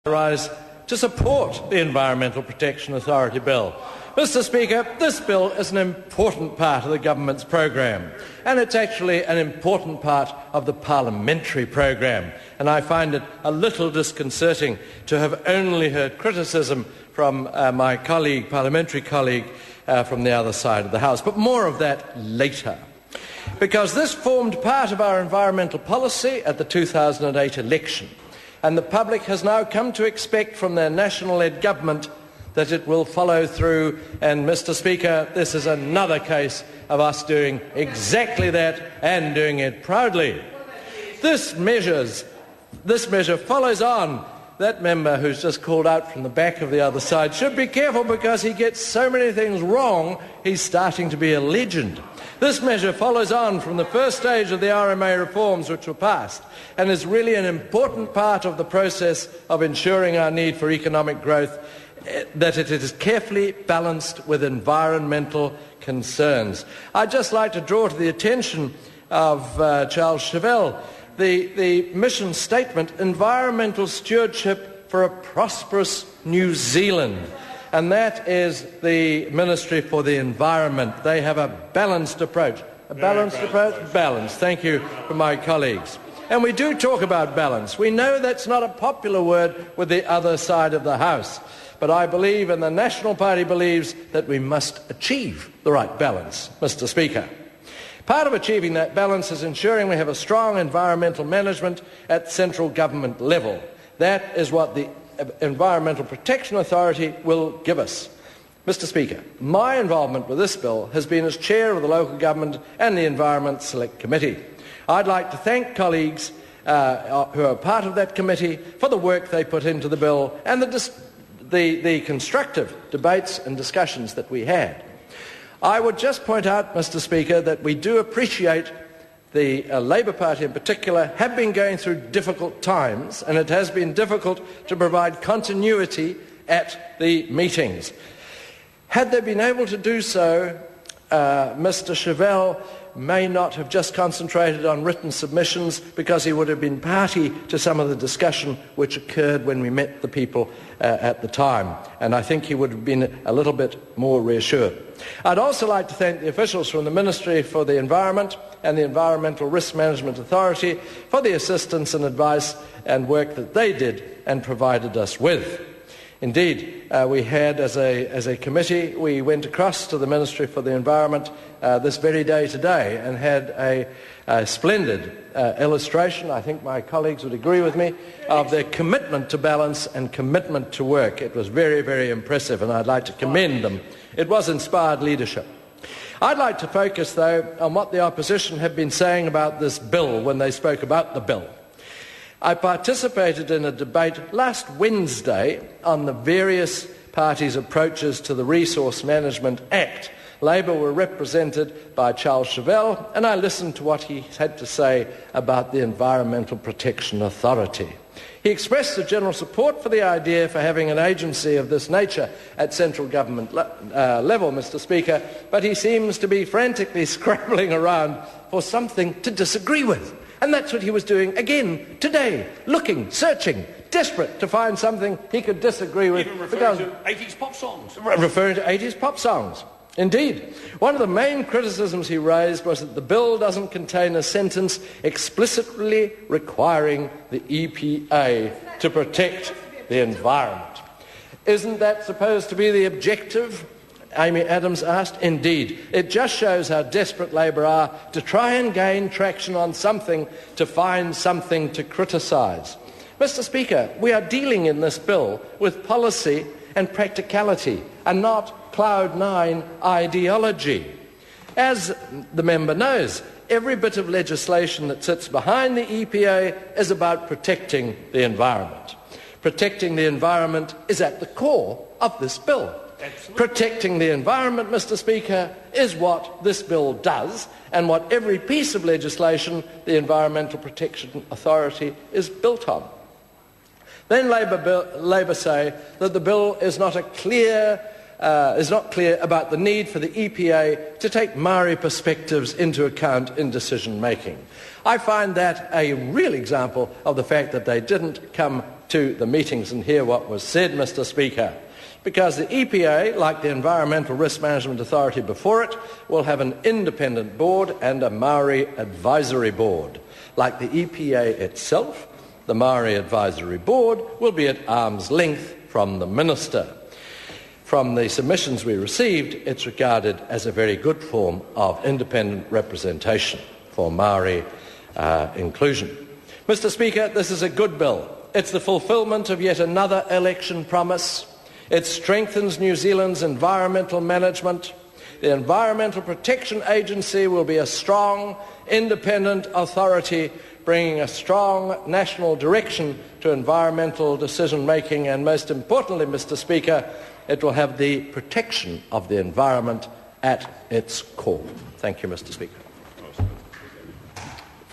rise to support the Environmental Protection Authority Bill. Mr. Speaker, this bill is an important part of the government's program, and it's actually an important part of the parliamentary program. And I find it a little disconcerting to have only heard criticism from my parliamentary colleague from the other side of the House. But more of that later. Because this formed part of our environmental policy at the 2008 election, and the public has now come to expect from their national-led government that it will follow through. And, Mr. Speaker, this is another case of us doing exactly that and doing it proudly. This measure follows on. That member who's just called out from the back of the other side should be careful, because he gets so many things wrong, he's starting to be a legend. This measure follows on from the first stage of the RMA reforms which were passed, and is really an important part of the process of ensuring our need for economic growth, that it is carefully balanced with environmental concerns. I'd just like to draw to the attention of Charles Chevelle the mission statement, Environmental Stewardship for a Prosperous New Zealand. And that is the Ministry for the Environment. They have a balanced approach. A balanced approach? Balanced. Thank you from my colleagues. And we do talk about balance. We know that's not a popular word with the other side of the House. But I believe, and the National Party believes, that we must achieve the right balance, Mr. Speaker. Part of achieving that balance is ensuring we have a strong environmental management at central government level. That is what the Environmental Protection Authority will give us. Mr. Speaker, my involvement with this bill has been as chair of the Local Government and the Environment Select Committee. I'd like to thank colleagues who are part of that committee for the work they put into the bill and the constructive debates and discussions that we had. I would just point out, Mr. Speaker, that we do appreciate the Labour Party in particular have been going through difficult times, and it has been difficult to provide continuity at the meetings. Had they been able to do so, Mr. Chevelle may not have just concentrated on written submissions, because he would have been party to some of the discussion which occurred when we met the people at the time, and I think he would have been a little bit more reassured. I'd also like to thank the officials from the Ministry for the Environment and the Environmental Risk Management Authority for the assistance and advice and work that they did and provided us with. Indeed, we had, as a committee, we went across to the Ministry for the Environment this very day today and had a splendid illustration, I think my colleagues would agree with me, of their commitment to balance and commitment to work. It was very, very impressive, and I'd like to commend them. It was inspired leadership. I'd like to focus, though, on what the opposition have been saying about this bill when they spoke about the bill. I participated in a debate last Wednesday on the various parties' approaches to the Resource Management Act. Labour were represented by Charles Chevelle, and I listened to what he had to say about the Environmental Protection Authority. He expressed a general support for the idea for having an agency of this nature at central government level, Mr. Speaker, but he seems to be frantically scrambling around for something to disagree with. And that's what he was doing again today, looking, searching, desperate to find something he could disagree with. Even referring to 80s pop songs. Referring to 80s pop songs. Indeed. One of the main criticisms he raised was that the bill doesn't contain a sentence explicitly requiring the EPA to protect the environment. Isn't that supposed to be the objective? Amy Adams asked. Indeed. It just shows how desperate Labour are to try and gain traction on something, to find something to criticise. Mr. Speaker, we are dealing in this bill with policy and practicality and not Cloud 9 ideology. As the member knows, every bit of legislation that sits behind the EPA is about protecting the environment. Protecting the environment is at the core of this bill. Absolutely. Protecting the environment, Mr. Speaker, is what this bill does and what every piece of legislation the Environmental Protection Authority is built on. Then Labour say that the bill is not clear about the need for the EPA to take Maori perspectives into account in decision making. I find that a real example of the fact that they didn't come to the meetings and hear what was said, Mr. Speaker. Because the EPA, like the Environmental Risk Management Authority before it, will have an independent board and a Maori advisory board. Like the EPA itself, the Maori advisory board will be at arm's length from the Minister. From the submissions we received, it's regarded as a very good form of independent representation for Maori inclusion. Mr. Speaker, this is a good bill. It's the fulfilment of yet another election promise. It strengthens New Zealand's environmental management. The Environmental Protection Agency will be a strong, independent authority, bringing a strong national direction to environmental decision-making, and most importantly, Mr. Speaker, it will have the protection of the environment at its core. Thank you, Mr. Speaker.